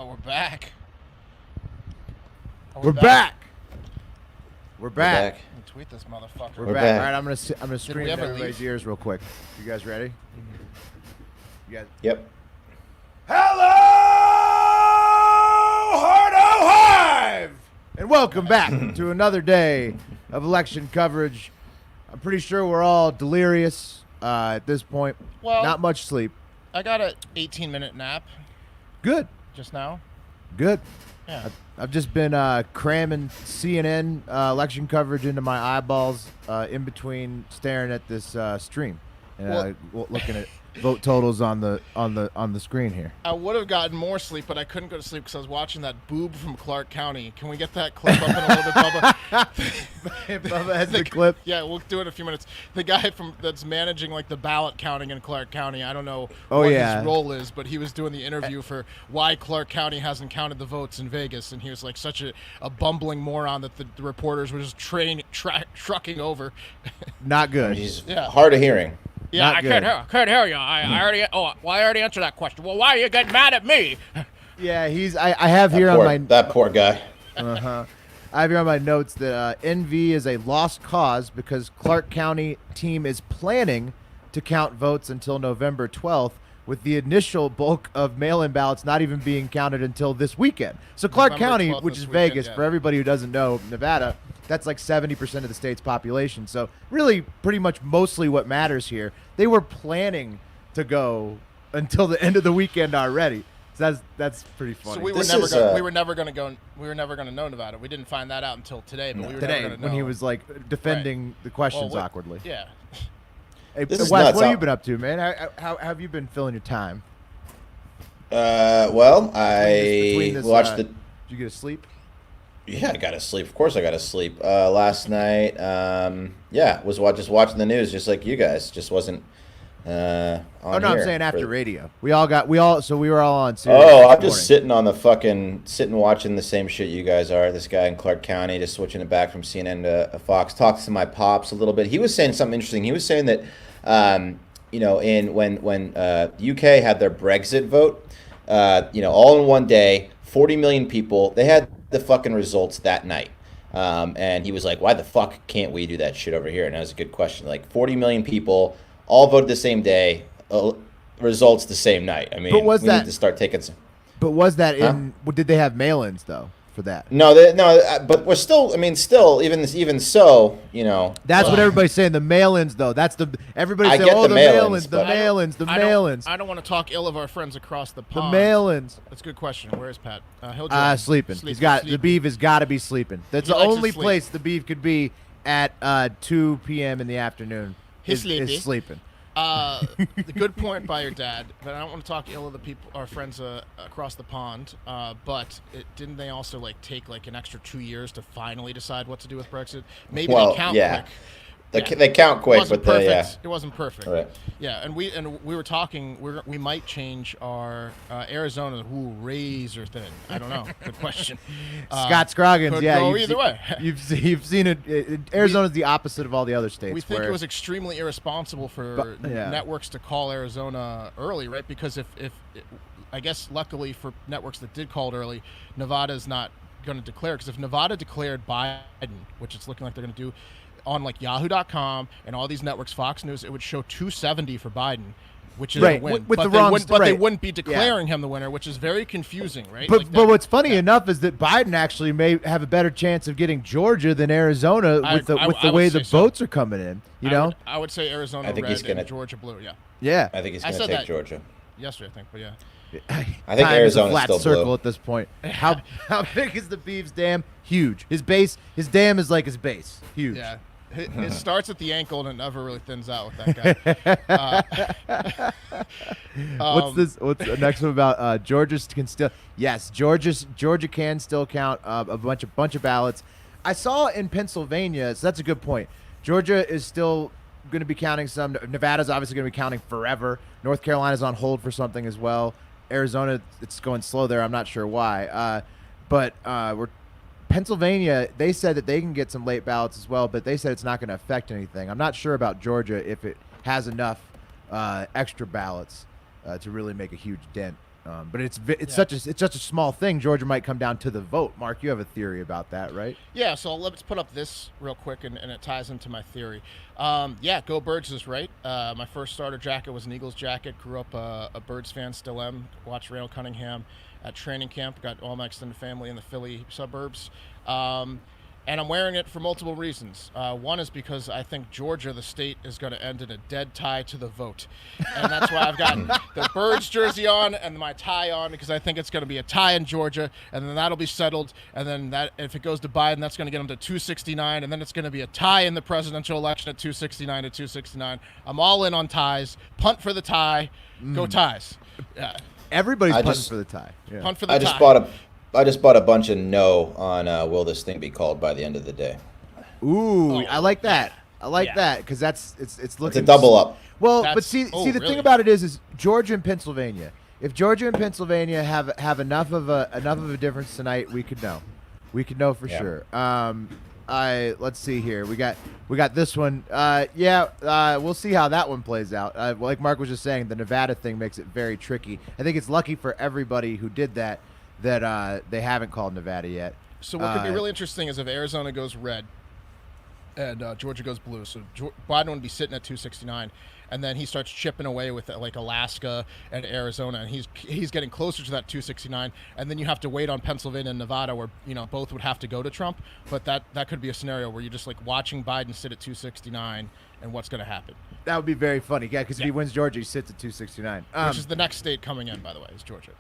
Oh, we're back. We're back. We're back. back. Let me tweet this motherfucker. We're We're back. back. All right, I'm gonna scream we in ever everybody's leave? ears real quick. You guys ready? You guys. Yep. Hello, Hardo Hive, and welcome back to another day of election coverage. I'm pretty sure we're all delirious at this point. Well- Not much sleep. I got a 18-minute nap Good. just now. Good. Yeah. I've just been cramming CNN election coverage into my eyeballs in between staring at this stream and looking at vote totals on the screen here. I would have gotten more sleep, but I couldn't go to sleep because I was watching that boob from Clark County. Can we get that clip up in a little bit, Bubba? Bubba has the clip. Yeah, we'll do it in a few minutes. The guy that's managing like the ballot counting in Clark County, I don't know what his role is, but he was doing the interview for why Clark County hasn't counted the votes in Vegas, and he was like such a bumbling moron that the reporters were just trucking over. Not good. He's Yeah. hard of hearing. Yeah, Not I good. can't hear you. I already. Oh, well, I already answered that question. Well, why are you getting mad at me? Yeah, I have here on my That poor guy. I have here on my notes that NV is a lost cause because Clark County team is planning to count votes until November 12th, with the initial bulk of mail-in ballots not even being counted until this weekend. So Clark November County, 12th which this is weekend, Vegas, yeah. for everybody who doesn't know, Nevada, that's like 70% of the state's population. So really pretty much mostly what matters here. They were planning to go until the end of the weekend already. So that's pretty funny. So we This were is, never going to go. We were never going to know Nevada. We didn't find that out until today. But we were Today, never going to know when he was like defending the questions awkwardly. Yeah. Hey, This Wes, is what nuts. have you been up to, man? How have you been filling your time? Well, Between I this, watched Did you get to sleep? Yeah, I got to sleep. Of course, I got to sleep. Last night, was just watching the news, just like you guys. Just wasn't on Oh no, I'm here saying after for- radio. We were all on. Sirius Oh, I'm this just sitting on the sitting watching the same shit you guys are. This guy in Clark County, just switching it back from CNN to Fox. Talked to my pops a little bit. He was saying something interesting. He was saying that, when UK had their Brexit vote, all in one day, 40 million people, they had the fucking results that night. And he was like, why the fuck can't we do that shit over here? And that was a good question. Like 40 million people all voted the same day, results the same night. I mean, But was we that- need to start taking some. But was that in? Did they have mail-ins though for that? No, but we're still. I mean, still, even so, That's what everybody's saying. The mail-ins though. That's the everybody's I saying. get Oh, the the mail-ins, mail-ins, the but- mail-ins, the mail-ins, I don't want to talk ill of our friends across the the pond. mail-ins. That's a good question. Where is Pat? He'll Sleeping. He's got the beef has got to be sleeping. That's He the likes to only sleep. place the beef could be at 2 p.m. in the afternoon. He's is sleeping. The good point by your dad, but I don't want to talk ill of the people, our friends across the pond. But didn't they also take an extra 2 years to finally decide what to do with Brexit? Maybe Well, they count yeah. quick. They count It quick, wasn't but perfect. It wasn't perfect. Right. Yeah, and we were talking. We might change our Arizona. Razor thin. I don't know. Good question. Scott Scroggins, could yeah, go you've either seen- way. You've seen it. Arizona's the opposite of all the other states. We think where it was extremely irresponsible for yeah. networks to call Arizona early, right? Because if I guess luckily for networks that did call it early, Nevada's not going to declare. Because if Nevada declared Biden, which it's looking like they're going to do, on Yahoo.com and all these networks, Fox News, it would show 270 for Biden, which is Right, a win. with but the they wrong wouldn't, but they right. wouldn't be declaring him the winner, which is very confusing, right? But what's funny enough is that Biden actually may have a better chance of getting Georgia than Arizona with the I way would the say so. votes are coming in. You know? I would say Arizona I think red he's gonna- and Georgia blue. Yeah, Yeah. I think he's I going to said take that. Georgia. yesterday I think, but yeah. I think Time is a Arizona's flat still circle blue. at this point. How big is the Beavs dam? Huge. His dam is like his base. Huge. Yeah. It starts at the ankle and it never really thins out with that guy. What's the next one about Georgia can still? Yes, Georgia can still count a bunch of ballots. I saw in Pennsylvania, so that's a good point. Georgia is still going to be counting some. Nevada's obviously going to be counting forever. North Carolina's on hold for something as well. Arizona, it's going slow there. I'm not sure why. But Pennsylvania, they said that they can get some late ballots as well, but they said it's not going to affect anything. I'm not sure about Georgia if it has enough extra ballots to really make a huge dent But it's such a small thing. Georgia might come down to the vote. Mark, you have a theory about that, right? Yeah, so let's put up this real quick, and it ties into my theory. Go Birds is right. My first starter jacket was an Eagles jacket. Grew up a Birds fan, still am. Watched Randall Cunningham at training camp. Got all my extended family in the Philly suburbs. And I'm wearing it for multiple reasons. One is because I think Georgia, the state, is going to end in a dead tie to the vote. And that's why I've got the Birds jersey on and my tie on, because I think it's going to be a tie in Georgia, and then that'll be settled. And then that, if it goes to Biden, that's going to get him to 269, and then it's going to be a tie in the presidential election at 269 to 269. I'm all in on ties. Punt for the tie. Go Ties. Yeah. Everybody's punting for the tie. Yeah. Punt for the tie. I just bought a bunch of no on will this thing be called by the end of the day. Ooh, I like that. I like that because it's looking. It's a double up. Well, but see, the thing about it is Georgia and Pennsylvania. If Georgia and Pennsylvania have enough of a difference tonight, we could know. We could know for sure. Let's see here. We got this one. We'll see how that one plays out. Like Mark was just saying, the Nevada thing makes it very tricky. I think it's lucky for everybody who did that they haven't called Nevada yet. So what could be really interesting is if Arizona goes red and Georgia goes blue. So Biden would be sitting at 269, and then he starts chipping away with like Alaska and Arizona, and he's getting closer to that 269. And then you have to wait on Pennsylvania and Nevada, where both would have to go to Trump. But that could be a scenario where you're just like watching Biden sit at 269, and what's going to happen. That would be very funny, because if he wins Georgia, he sits at 269, which is the next state coming in, by the way, is Georgia.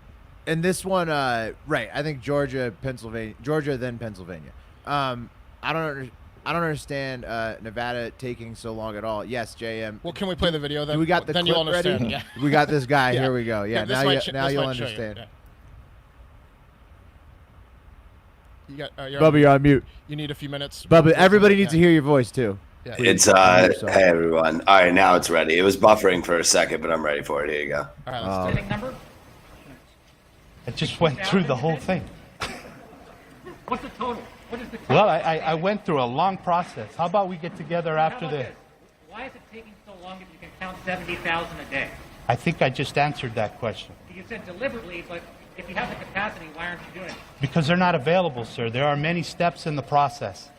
And this one, right? I think Georgia, then Pennsylvania. I don't understand Nevada taking so long at all. Yes, JM. Well, can we play the video then? We got the then clip you'll understand. ready. Yeah. We got this guy. Here we go. Yeah. Now you'll understand. You got Bubba, you're on mute. You need a few minutes. Bubba, everybody needs to hear your voice too. Yeah. It's hey everyone. All right, now it's ready. It was buffering for a second, but I'm ready for it. Here you go. All right, let's number? I just went through the whole thing. What's the total? What is the total? Well, I went through a long process. How about we get together after this? Why is it taking so long if you can count 70,000 a day? I think I just answered that question. You said deliberately, but if you have the capacity, why aren't you doing it? Because they're not available, sir. There are many steps in the process.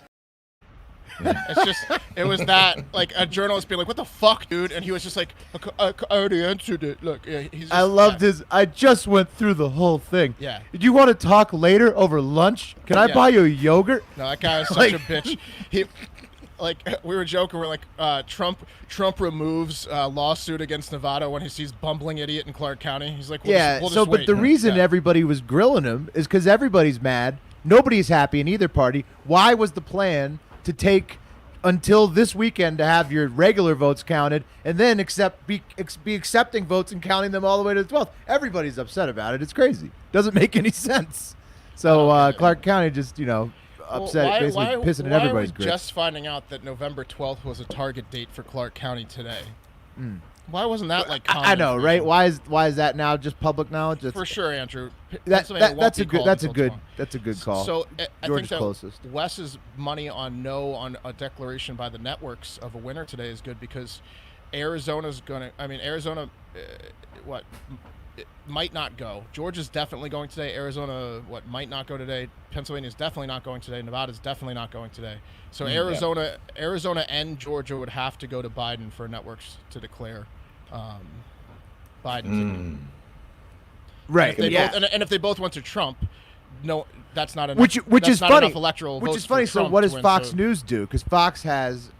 It's just, it was that, like, a journalist being like, what the fuck, dude? And he was just like, I already answered it. Look, I loved his, I just went through the whole thing. Yeah. Do you want to talk later over lunch? Can I buy you a yogurt? No, that guy is such a bitch. He, like, we were joking, we're like, Trump removes lawsuit against Nevada when he sees bumbling idiot in Clark County. He's like, we'll just but wait. the reason everybody was grilling him is because everybody's mad. Nobody's happy in either party. Why was the plan to take until this weekend to have your regular votes counted and then be accepting votes and counting them all the way to the 12th? Everybody's upset about it. It's crazy. Doesn't make any sense. So Clark County just, upset, basically pissing in everybody's grip. Why are we just finding out that November 12th was a target date for Clark County today? Why wasn't that like common? I know, right? Why is that now just public knowledge? For sure, Andrew. That's a good call. So I George's think that closest. Wes's money on a declaration by the networks of a winner today is good because Arizona's gonna. I mean, Arizona, it might not go. Georgia's definitely going today. Arizona, might not go today. Pennsylvania's definitely not going today. Nevada's definitely not going today. So Arizona and Georgia would have to go to Biden for networks to declare Biden. Right. And if they both went to Trump, no, that's not enough. Which is funny. Enough electoral which votes is funny. for So Trump what to does win, Fox News do? Because Fox has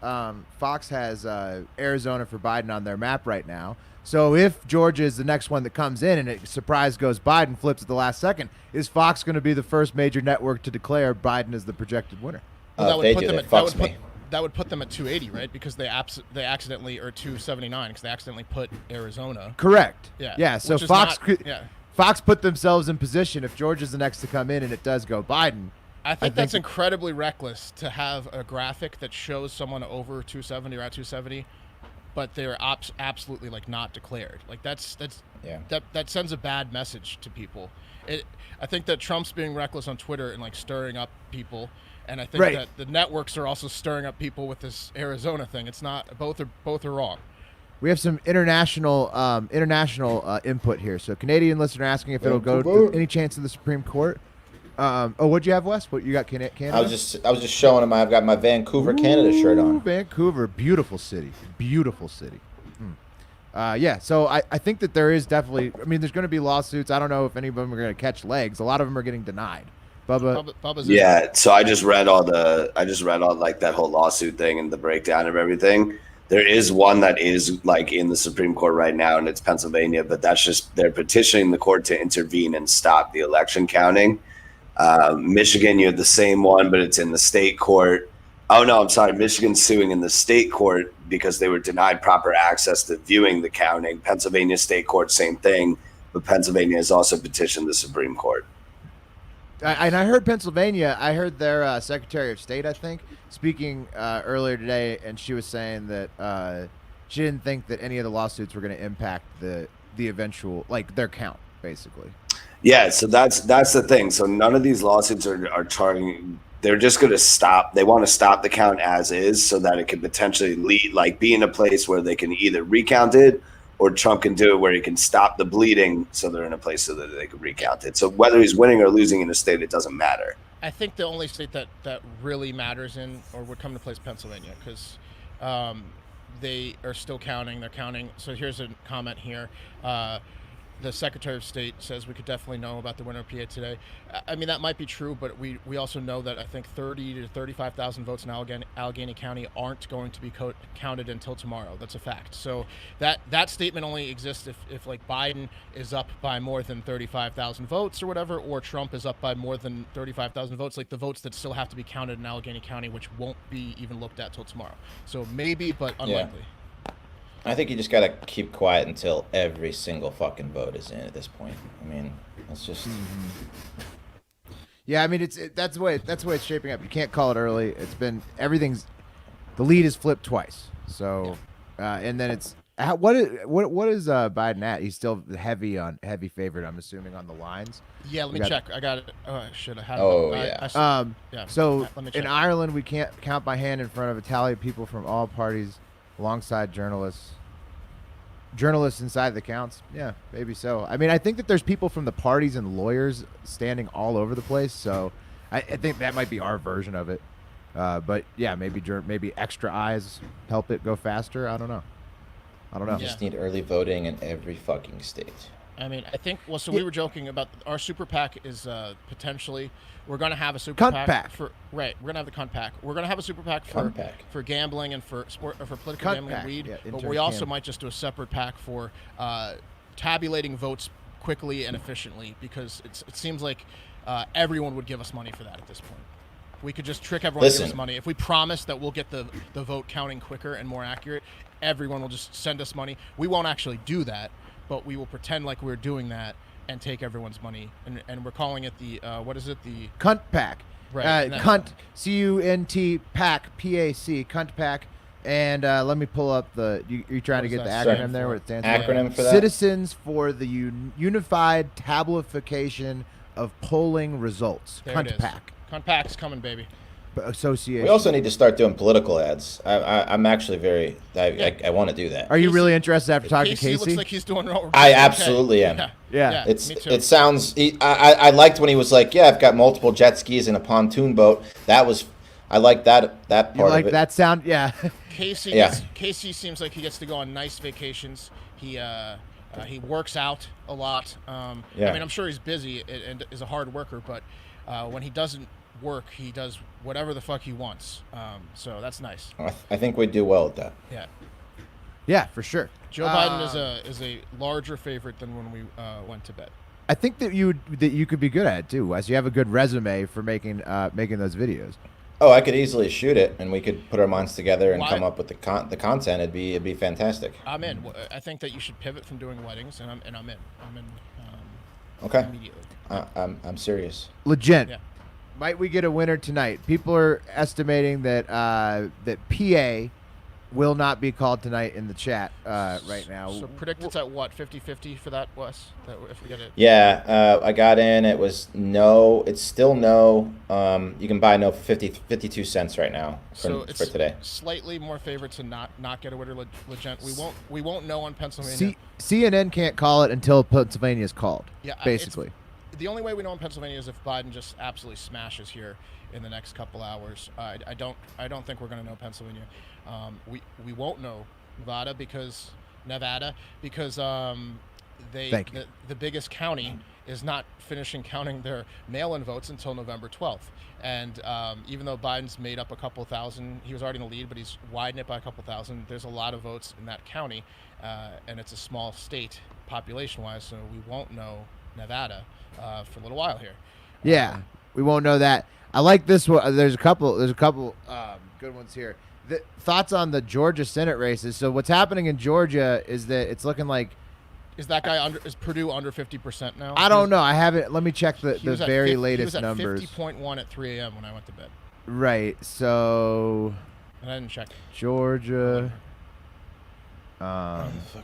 Arizona for Biden on their map right now. So if Georgia is the next one that comes in and it surprise goes Biden, flips at the last second, is Fox going to be the first major network to declare Biden as the projected winner? That would put them at 280, right? Because they accidentally, or 279, because they accidentally put Arizona. Correct. Yeah. Yeah. So Fox put themselves in position if Georgia's the next to come in and it does go Biden. I think that's incredibly reckless to have a graphic that shows someone over 270 or at 270, but they're absolutely not declared. Like that sends a bad message to people. I think that Trump's being reckless on Twitter and stirring up people. And I think that the networks are also stirring up people with this Arizona thing. It's not both are wrong. We have some international input here. So Canadian listener asking if it'll go to any chance of the Supreme Court. What'd you have, Wes? What you got? Canada? I was just showing him. I've got my Vancouver, Canada shirt on. Vancouver, beautiful city. Yeah, so I think that there is definitely. I mean, there's going to be lawsuits. I don't know if any of them are going to catch legs. A lot of them are getting denied. Bubba's Yeah, so I just read all like that whole lawsuit thing and the breakdown of everything. There is one that is like in the Supreme Court right now, and it's Pennsylvania, but that's just they're petitioning the court to intervene and stop the election counting. Michigan, you have the same one, but it's in the state court. Oh no, I'm sorry. Michigan's suing in the state court because they were denied proper access to viewing the counting. Pennsylvania state court, same thing, but Pennsylvania has also petitioned the Supreme Court. And I heard Pennsylvania. I heard their Secretary of State, I think, speaking earlier today, and she was saying that she didn't think that any of the lawsuits were going to impact the eventual, like their count, basically. Yeah, so that's the thing. So none of these lawsuits are charging. They're just going to stop. They want to stop the count as is, so that it could potentially be in a place where they can either recount it, or Trump can do it where he can stop the bleeding, so they're in a place so that they can recount it. So whether he's winning or losing in a state, it doesn't matter. I think the only state that really matters in or would come to play is Pennsylvania, because they are still counting. They're counting. So here's a comment here. The Secretary of State says we could definitely know about the winner of PA today. I mean, that might be true, but we also know that I think 30 to 35,000 votes in Allegheny County aren't going to be counted until tomorrow. That's a fact. So that statement only exists if like Biden is up by more than 35,000 votes or whatever, or Trump is up by more than 35,000 votes, like the votes that still have to be counted in Allegheny County, which won't be even looked at till tomorrow. So maybe, but unlikely. Yeah. I think you just gotta keep quiet until every single fucking vote is in at this point. I mean, that's just. Yeah, I mean that's the way it's shaping up. You can't call it early. The lead is flipped twice. So, and then it's what is Biden at? He's still heavy favorite. I'm assuming on the lines. Yeah, let me check. I got it. Oh, shit, I had it. Oh yeah. Yeah. So Let me check. in Ireland, we can't count by hand in front of a tally of people from all parties. Alongside journalists inside the counts. Yeah, maybe so. I mean, I think that there's people from the parties and lawyers standing all over the place. So I think that might be our version of it. But yeah, maybe extra eyes help it go faster. I don't know. You just need early voting in every fucking state. I mean, I think. Well, so we were joking about our super PAC is potentially. We're gonna have a super Cunt PAC for right. We're gonna have the Cunt PAC. We're gonna have a super PAC for gambling and for sport, or for political Cunt gambling PAC. and weed. Yeah, but we also might just do a separate PAC for tabulating votes quickly and efficiently, because it seems like everyone would give us money for that at this point. We could just trick everyone to give us money. If we promise that we'll get the vote counting quicker and more accurate, everyone will just send us money. We won't actually do that, but we will pretend like we're doing that and take everyone's money, and we're calling it the what is it, the Cunt PAC. Right. Cunt, CUNT PAC, PAC, Cunt PAC. And let me pull up you're trying to get the acronym there, what it stands for? Acronym for that? Citizens for the Unified Tablification of Polling Results. There Cunt PAC. Cunt PAC's coming, baby. Association. We also need to start doing political ads. I'm actually I want to do that. Are you really interested after talking to Casey? Looks like he's doing well. I absolutely am. Yeah. Me too. It sounds. I liked when he was like, "Yeah, I've got multiple jet skis and a pontoon boat." I like that part You like of it. that sound? Yeah. Casey seems like he gets to go on nice vacations. He works out a lot. I mean, I'm sure he's busy and is a hard worker, but when he doesn't work, he does whatever the fuck he wants. So that's nice. I think we'd do well with that. Yeah. Yeah, for sure. Joe Biden is a larger favorite than when we went to bed. I think that you could be good at it too, Wes. You have a good resume for making those videos. Oh, I could easily shoot it, and we could put our minds together and come up with the content. It'd be fantastic. I'm in. I think that you should pivot from doing weddings, and I'm in. I'm in. Okay. Immediately. I'm serious. Legit. Yeah. Might we get a winner tonight? People are estimating that that PA will not be called tonight in the chat right now. So predict it's at what, 50-50 for that, Wes? That if we get it. Yeah, I got in. It was no. It's still no. You can buy no for 52 cents right now So for today. Slightly more favorite to not get a winner legit. We won't know on Pennsylvania. CNN can't call it until Pennsylvania is called. Yeah, basically. The only way we know in Pennsylvania is if Biden just absolutely smashes here in the next couple hours. I don't think we're going to know Pennsylvania. We won't know Nevada because the biggest county is not finishing counting their mail-in votes until November 12th. And even though Biden's made up a couple thousand, he was already in the lead, but he's widened it by a couple thousand. There's a lot of votes in that county, and it's a small state population-wise, so we won't know Nevada for a little while here. Yeah, we won't know that. I like this one. There's a couple good ones here. Thoughts on the Georgia Senate races. So what's happening in Georgia is that it's looking like. Is that guy is Purdue under 50% now? I don't know. I haven't. Let me check the very latest numbers. He was at 50.1 at 3 a.m. when I went to bed. Right. So. And I didn't check. Georgia.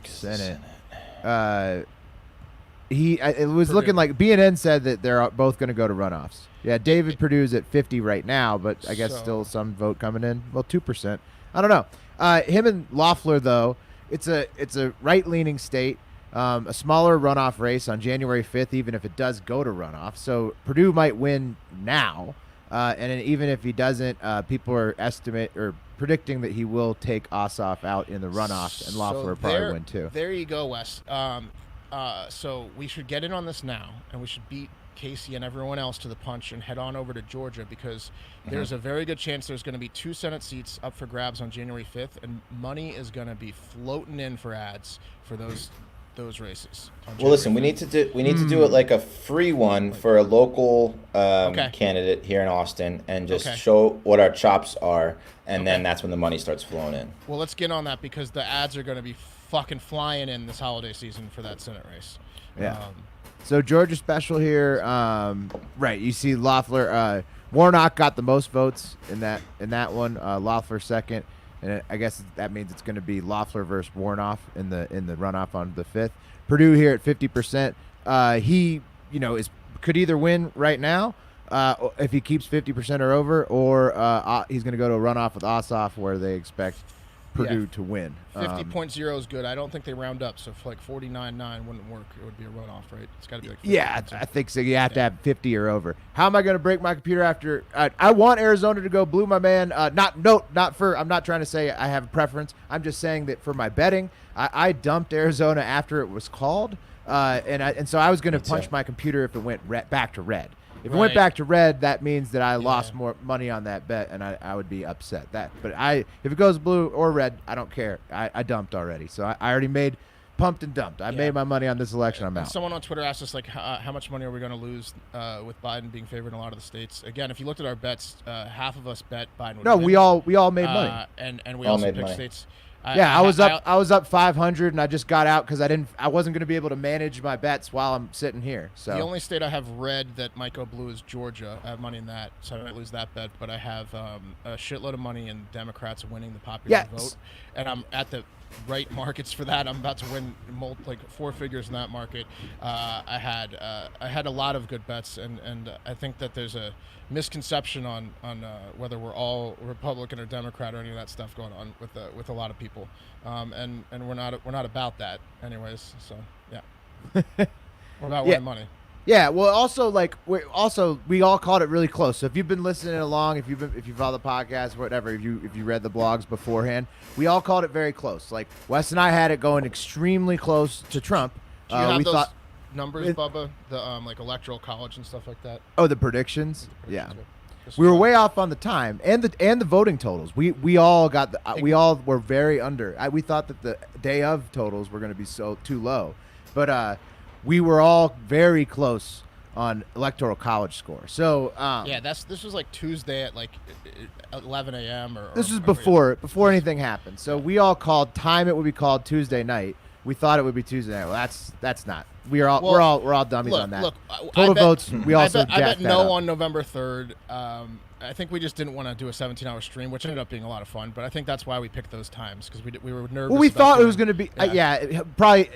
Senate. It was looking like BNN said that they're both going to go to runoffs. Yeah, David Perdue's at 50 right now, but I guess still some vote coming in. Well, 2%. I don't know. Him and Loeffler though, it's a right-leaning state. A smaller runoff race on January 5th, even if it does go to runoff. So Perdue might win now, and then even if he doesn't, people are predicting that he will take Ossoff out in the runoff, and Loeffler will probably win too. There you go, Wes. So we should get in on this now, and we should beat Casey and everyone else to the punch and head on over to Georgia, because there's a very good chance there's going to be 2 Senate seats up for grabs on January 5th, and money is going to be floating in for ads for those races. Well, listen, we need to do it like a free one for a local candidate here in Austin, and just show what our chops are, and then that's when the money starts flowing in. Well, let's get on that, because the ads are going to be fucking flying in this holiday season for that Senate race. Yeah. So Georgia special here, right? You see Loeffler, Warnock got the most votes in that one. Loeffler second, and I guess that means it's going to be Loeffler versus Warnock in the runoff on the 5th. Perdue here at 50%. He could either win right now if he keeps 50% or over, or he's going to go to a runoff with Ossoff where they expect Perdue to win. 50.0 is good. I don't think they round up, so if like 49.9 wouldn't work, it would be a runoff, right? It's got to be like 50. Yeah, I think so. You have to have 50 or over. How am I going to break my computer after? I want Arizona to go blue, my man. I'm not trying to say I have a preference. I'm just saying that for my betting, I dumped Arizona after it was called, and so I was going to punch my computer if it went back to red. If it went back to red, that means that I lost more money on that bet, and I would be upset. But if it goes blue or red, I don't care. I dumped already, so I already pumped and dumped. I made my money on this election. I'm out. Someone on Twitter asked us how much money are we going to lose with Biden being favored in a lot of the states. Again, if you looked at our bets, half of us bet Biden would win. We all made money, and we also picked states. I was up 500, and I just got out because I wasn't going to be able to manage my bets while I'm sitting here. So the only state I have red that might go blue is Georgia. I have money in that, so I might lose that bet. But I have a shitload of money in Democrats winning the popular vote, and I'm at the right markets for that. I'm about to win like 4 figures in that market. I had a lot of good bets, and I think that there's a misconception on whether we're all Republican or Democrat or any of that stuff going on with a lot of people, and we're not about that anyways. So yeah, we're about winning money. Yeah, well, also we all called it really close. So if you've been listening along, if you follow the podcast, whatever, if you read the blogs beforehand, we all called it very close. Like Wes and I had it going extremely close to Trump. Do you have those numbers, Bubba? The like electoral college and stuff like that. Oh, the predictions. Yeah. We were way off on the time and the voting totals. We all got we all were very under. We thought that the day of totals were going to be too low, but we were all very close on electoral college score. So this was like Tuesday at like 11 a.m. or this was before anything happened. So we all called time. It would be called Tuesday night. We thought it would be Tuesday night. Well, that's not we're all dummies look, on that. Look, Total votes. We also I bet jacked no that up. on November 3rd. I think we just didn't want to do a 17-hour stream, which ended up being a lot of fun. But I think that's why we picked those times because we were nervous. Well, we about thought it doing- was going to be, probably,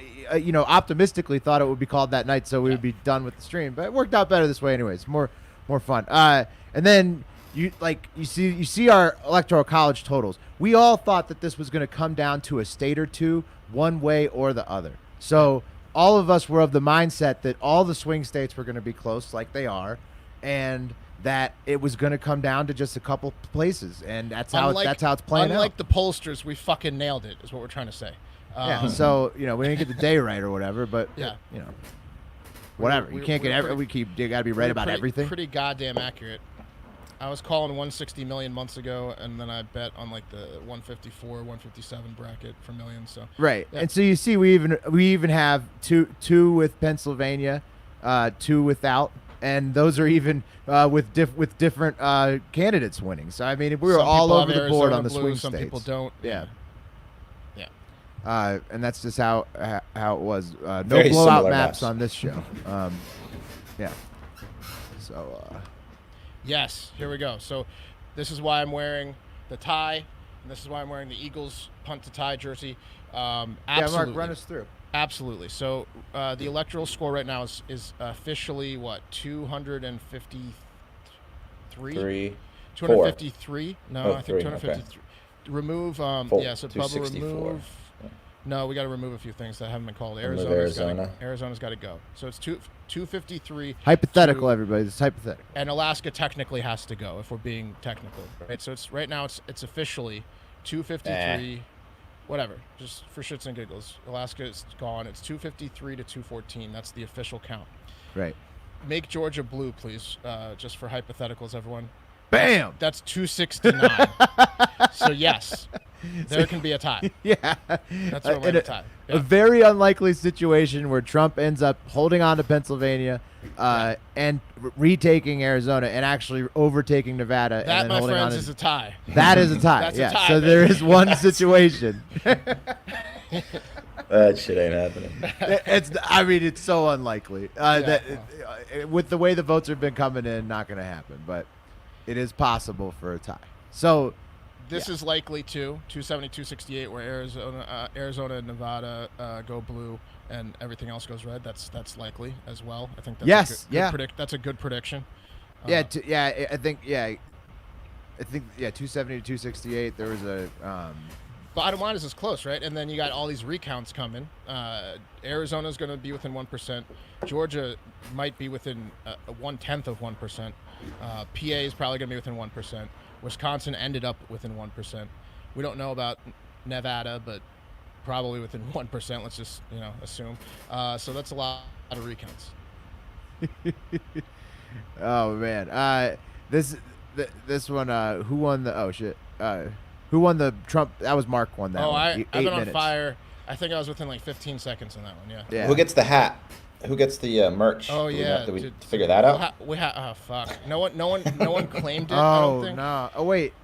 optimistically thought it would be called that night, so we would be done with the stream. But it worked out better this way, anyways. More fun. And then you see our electoral college totals. We all thought that this was going to come down to a state or two, one way or the other. So all of us were of the mindset that all the swing states were going to be close, like they are, and that it was going to come down to just a couple places, and that's how it's playing out. Unlike the pollsters, we fucking nailed it. Is what we're trying to say. Yeah. So we didn't get the day right or whatever, but Yeah. whatever. We- You can't we- get we- you got to be right about everything. Pretty goddamn accurate. I was calling 160 million months ago, and then I bet on like the 154, 157 bracket for millions. So Right. Yeah. And so you see, we even have two with Pennsylvania, two without, and those are even with different candidates winning. So I mean, we were some all people over have the board Arizona on the blue, swing some states. people don't. Yeah. Yeah. And that's just how it was. No Very blowout similar maps maps. on this show. Yeah. So. Yes, here we go. So this is why I'm wearing the tie, and this is why I'm wearing the Eagles punt to tie jersey. Absolutely. Yeah, Mark, run us through. Absolutely. So the electoral score right now is officially what, 253? 3, 253? No, Oh, I think 3, 253. Remove. Four, Yeah. So Bubba 264. remove. No, we got to remove a few things that haven't been called. Remove Arizona's Arizona. got to go. So it's 253. Hypothetical, to- everybody. It's hypothetical. And Alaska technically has to go if we're being technical, right? So it's right now it's officially 253, whatever, just for shits and giggles. Alaska is gone. It's 253 to 214. That's the official count. Right. Make Georgia blue, please, just for hypotheticals, everyone. Bam. That's 269. So yes, there can be a tie. Yeah. That's where we're In at a tie. A Yeah. very unlikely situation where Trump ends up holding on to Pennsylvania and retaking Arizona and actually overtaking Nevada. That, and then my holding friends, on is a tie. That is a tie. That's a yeah. tie, So there baby. is one situation. That shit ain't happening. It's so unlikely that with the way the votes have been coming in, not going to happen. But it is possible for a tie. So This is likely too, 270, 268, where Arizona and Nevada go blue and everything else goes red. That's likely as well. I think that's Yes, a good that's a good prediction. I think 270 to 268. There was a Bottom line is it's close, right? And then you got all these recounts coming. Arizona's going to be within 1%. Georgia might be within 1/10 of 1%. PA is probably going to be within 1%. Wisconsin ended up within 1%. We don't know about Nevada, but probably within 1%. Let's just assume. So that's a lot of recounts. Oh man, this one. Who won the? Oh shit. Who won the Trump? That was Mark won that. Oh, one. I've 8 been on minutes. fire. I think I was within like 15 seconds on that one. Yeah. Yeah. Who gets the hat? Who gets the merch? Oh Do we yeah. have- Did we Dude, figure that out? Oh fuck. No one claimed it. I don't Oh think. no. Oh wait.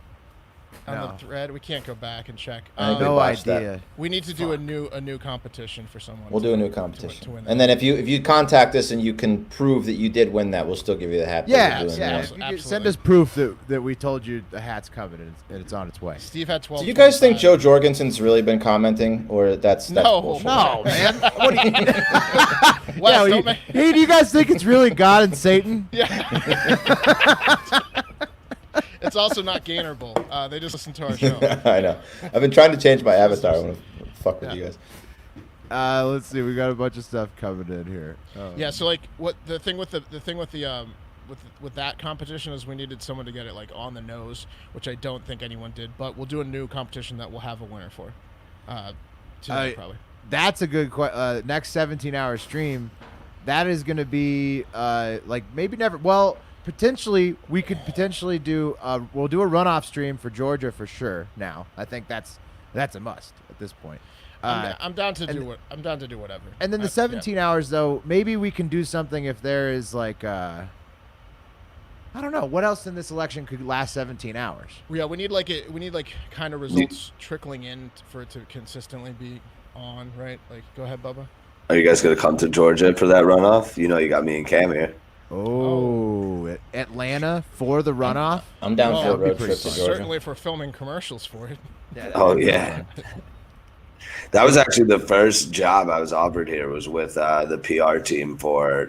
On No. the thread, we can't go back and check. I think we No botched that. idea. We need to do a new competition for someone. We'll to- do a new to competition. win And then if you contact us and you can prove that you did win that, we'll still give you the hat. that Yeah. we're doing Yeah. now. If you could Absolutely. send us proof that we told you the hat's coming and it's on its way. Steve had 12. Do you guys think Joe Jorgensen's really been commenting, or that's No, bullshit? No, man. What do you? Wes, Yeah, don't make- hey, do you guys think it's really God and Satan? It's also not Gainerable. They just listen to our show. I know. I've been trying to change my avatar. I want to fuck with Yeah. you guys. Let's see. We got a bunch of stuff coming in here. Yeah. So like, what the thing with with that competition is we needed someone to get it like on the nose, which I don't think anyone did. But we'll do a new competition that we'll have a winner for. Tonight probably. That's a good next 17-hour stream. That is going to be like maybe never. Well, potentially we could potentially do. We'll do a runoff stream for Georgia for sure. Now I think that's a must at this point. I'm down to and- do what I'm down to do whatever. And then the Yeah. 17 hours though, maybe we can do something if there is like. I don't know what else in this election could last 17 hours. Yeah, we need like results trickling in for it to consistently be on, right? Like, go ahead, Bubba. Are you guys gonna come to Georgia for that runoff? You know, you got me and Cam here. Oh, Atlanta for the runoff. I'm down Oh, for a that would be road pretty trip to fun. Georgia. Certainly if we're filming commercials for it. Oh yeah. That was actually the first job I was offered here was with the PR team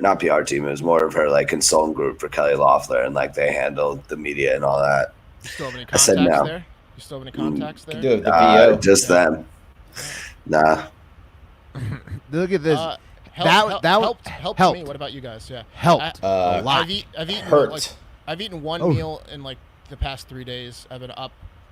not PR team, it was more of her like consultant group for Kelly Loeffler, and like they handled the media and all that. You still have any I said contacts no. there? You still have any contacts there? Could do it with the VO. Just them. Nah. Look at this. Helped helped. me. What about you guys? Yeah. Helped a lot. I've eaten Hurt. like I've eaten one Oh. meal in like the past 3 days. I've been up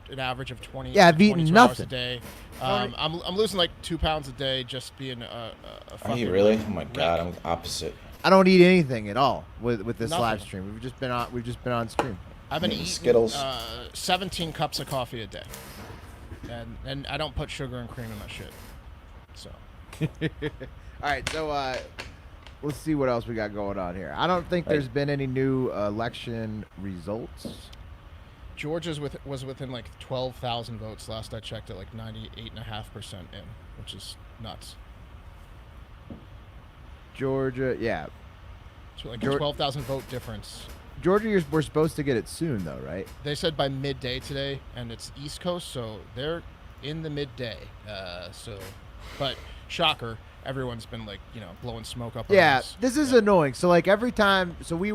an average of 20. Yeah, I've eaten 22 hours nothing. a day. I'm losing like 2 pounds a day just being a Are fucking. you really? Oh my god, wreck. I'm opposite. I don't eat anything at all with this Nothing. live stream. We've just been on stream. I've been Eating eating Skittles. 17 cups of coffee a day, and I don't put sugar and cream in my shit. So All right, so let's see what else we got going on here. I don't think there's been any new election results. Georgia's was within like 12,000 votes last I checked at like 98.5% in, which is nuts. Georgia, yeah. So like Geor- a 12,000 vote difference. Georgia, we're supposed to get it soon, though, right? They said by midday today, and it's East Coast, so they're in the midday. But shocker, everyone's been like, blowing smoke up. our Yeah, ass. this is annoying. So like every time, so we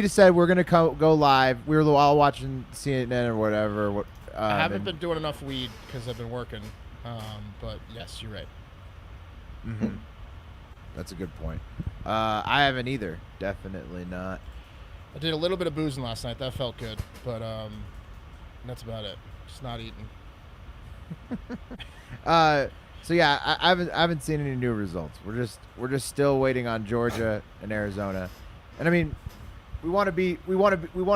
just said we're gonna go live. We were all watching CNN or whatever. I haven't been doing enough weed because I've been working. But yes, you're right. Mm-hmm. That's a good point. I haven't either. Definitely not. I did a little bit of boozing last night. That felt good, but that's about it. Just not eating. So yeah, I haven't seen any new results. We're just still waiting on Georgia and Arizona, and I mean, we want to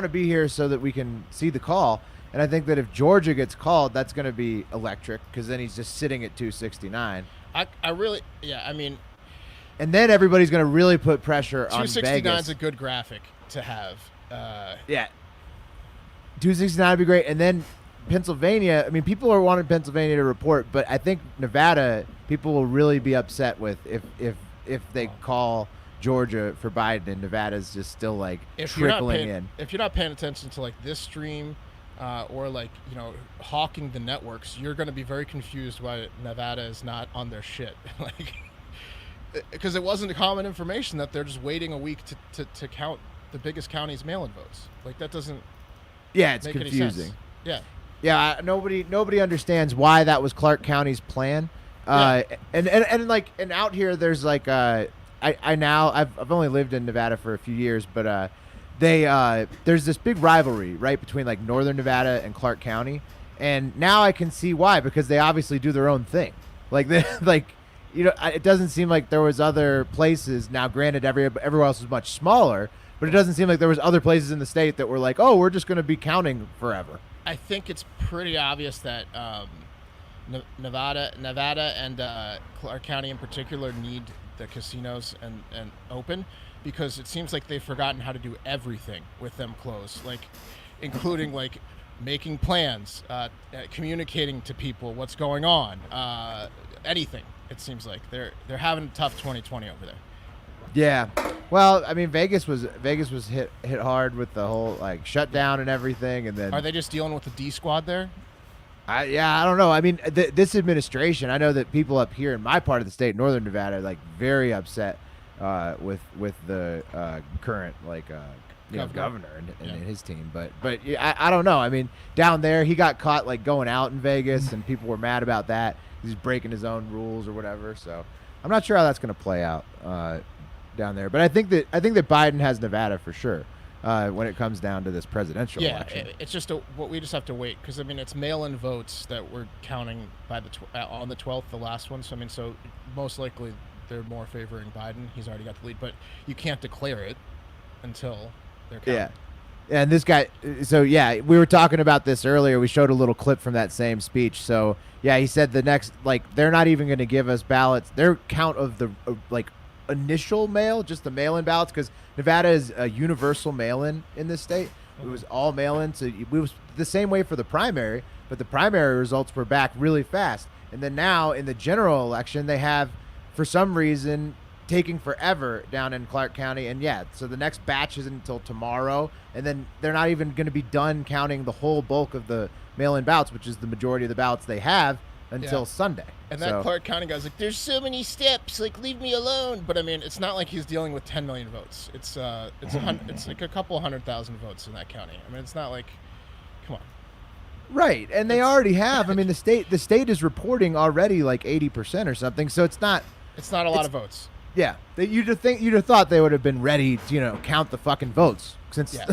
be here so that we can see the call. And I think that if Georgia gets called, that's going to be electric because then he's just sitting at 269, I really, yeah. I mean, and then everybody's going to really put pressure on 269 is Vegas. a good graphic to have. Yeah, 269 would be great, and then Pennsylvania. I mean, people are wanting Pennsylvania to report, but I think Nevada people will really be upset with if they call Georgia for Biden and Nevada's just still like trickling in. If you're not paying attention to like this stream, or like hawking the networks, you're going to be very confused why Nevada is not on their shit. Like, because it wasn't common information that they're just waiting a week to count the biggest county's mail-in votes. Like that doesn't. Yeah, it's make any confusing. sense. Yeah. Yeah, nobody understands why that was Clark County's plan. And out here there's like I've only lived in Nevada for a few years, but there's this big rivalry right between like Northern Nevada and Clark County, and now I can see why, because they obviously do their own thing. Like it doesn't seem like there was other places. Now, granted, everywhere else is much smaller, but it doesn't seem like there was other places in the state that were like, oh, we're just going to be counting forever. I think it's pretty obvious that Nevada and Clark County in particular need the casinos and open, because it seems like they've forgotten how to do everything with them closed, like including like making plans, communicating to people what's going on, anything. It seems like they're having a tough 2020 over there. Yeah, well, I mean, Vegas was hit hard with the whole like shutdown and everything, and then Are they just dealing with the D squad there? I don't know. I mean, this administration, I know that people up here in my part of the state, Northern Nevada, are like very upset with the current governor and his team. But yeah, I don't know. I mean, down there, he got caught like going out in Vegas, and people were mad about that. He's breaking his own rules or whatever. So I'm not sure how that's going to play out down there. But I think that Biden has Nevada for sure. When it comes down to this presidential election. It's just what we just have to wait, because I mean it's mail-in votes that we're counting by on the 12th, the last one. So I mean, so most likely they're more favoring Biden. He's already got the lead, but you can't declare it until they're counted. Yeah. And this guy, so yeah, we were talking about this earlier. We showed a little clip from that same speech. So yeah, he said the next, like, they're not even going to give us ballots. Their count of the initial mail, just the mail-in ballots, because Nevada is a universal mail-in in this state. It was all mail-in, so it was the same way for the primary, but the primary results were back really fast. And then now in the general election, they have for some reason, taking forever down in Clark County. And yeah, so the next batch isn't until tomorrow, and then they're not even going to be done counting the whole bulk of the mail-in ballots, which is the majority of the ballots they have, until Sunday. And that Clark County guy's like, there's so many steps, like, leave me alone. But I mean, it's not like he's dealing with 10 million votes. It's like a couple 100,000 votes in that county. I mean, it's not like, come on. Right, and they already have. I mean, the state is reporting already like 80% or something. So it's not a lot of votes. Yeah, you'd have thought they would have been ready to count the fucking votes since. Yeah,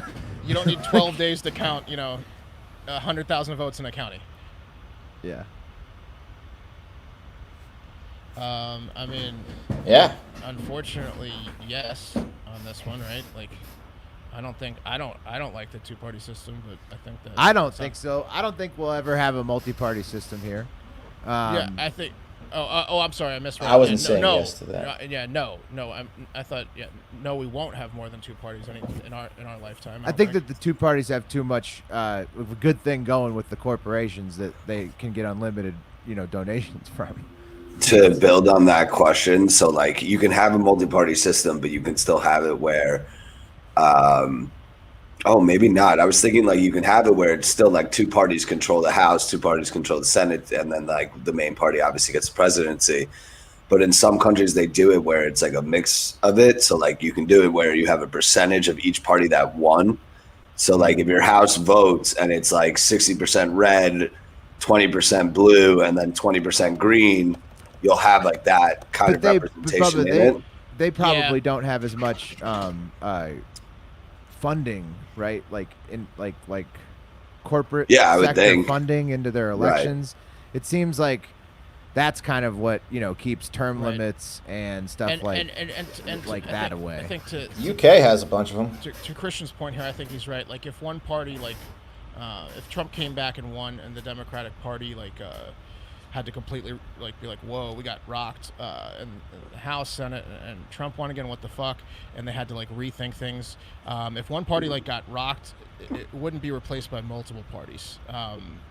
you don't need 12 days to count 100,000 votes in a county. Yeah. I mean, Yeah. Unfortunately, yes, on this one, right? Like, I don't like the two-party system, but I think that I don't think so. I don't think we'll ever have a multi-party system here. Yeah, I think. I'm sorry, I misread. I wasn't saying yes to that. No. I thought, no, we won't have more than two parties in our lifetime. I think that the two parties have too much of a good thing going with the corporations that they can get unlimited, donations from. To build on that question, so like you can have a multi-party system, but you can still have it where, maybe not. I was thinking like you can have it where it's still like two parties control the House, two parties control the Senate, and then like the main party obviously gets the presidency. But in some countries they do it where it's like a mix of it. So like you can do it where you have a percentage of each party that won. So like if your House votes and it's like 60% red, 20% blue, and then 20% green, you'll have like that kind of representation in it. They probably don't have as much funding, right? Like in like corporate I would sector think funding into their elections. Right. It seems like that's kind of what keeps term limits and stuff and like that away. I think UK has a bunch of them. To Christian's point here, I think he's right. Like if one party, if Trump came back and won, and the Democratic Party had to completely be like, whoa, we got rocked in the House, Senate, and Trump won again, what the fuck? And they had to rethink things. If one party got rocked, it wouldn't be replaced by multiple parties.